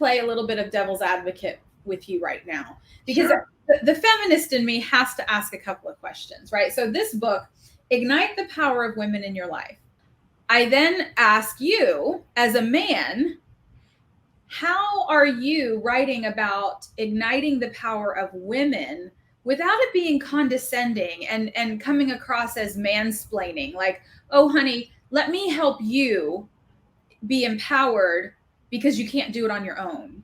play a little bit of devil's advocate with you right now, because Sure. the feminist in me has to ask a couple of questions, right? So this book, Ignite the Power of Women in Your Life. I then ask you, as a man, how are you writing about igniting the power of women without it being condescending and coming across as mansplaining? Like, oh, honey, let me help you be empowered because you can't do it on your own,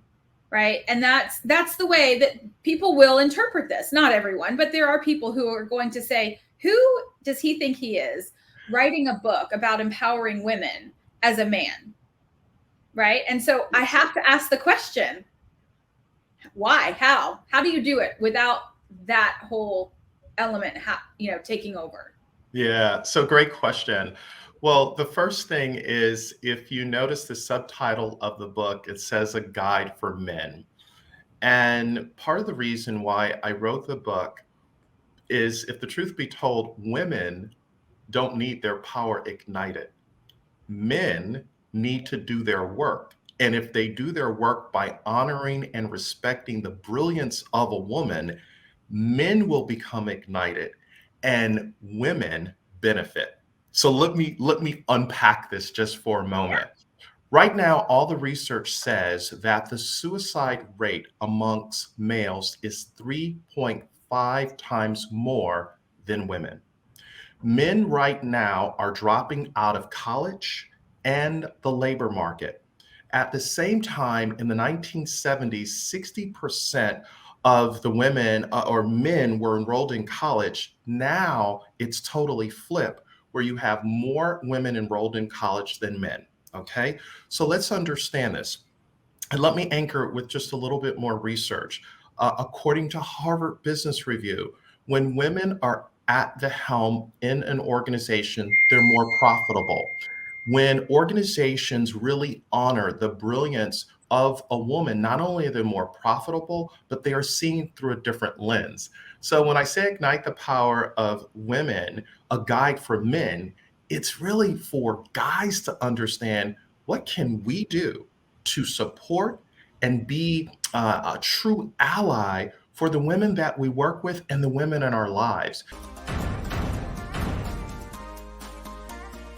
right? And that's the way that people will interpret this. Not everyone, but there are people who are going to say, who does he think he is, writing a book about empowering women as a man, right? And so I have to ask the question, why? How do you do it without that whole element taking over? Yeah, so great question. Well, the first thing is, if you notice the subtitle of the book, it says A Guide for Men. And part of the reason why I wrote the book is, if the truth be told, women don't need their power ignited. Men need to do their work. And if they do their work by honoring and respecting the brilliance of a woman, men will become ignited and women benefit. So let me unpack this just for a moment. Right now, all the research says that the suicide rate amongst males is 3.5 times more than women. Men right now are dropping out of college and the labor market. At the same time, in the 1970s, 60% of the women or men were enrolled in college. Now it's totally flipped, where you have more women enrolled in college than men. Okay, so let's understand this. And let me anchor it with just a little bit more research. According to Harvard Business Review, when women are at the helm in an organization, they're more profitable. When organizations really honor the brilliance of a woman, not only are they more profitable, but they are seen through a different lens. So when I say ignite the power of women, a guide for men, it's really for guys to understand, what can we do to support and be a true ally for the women that we work with and the women in our lives.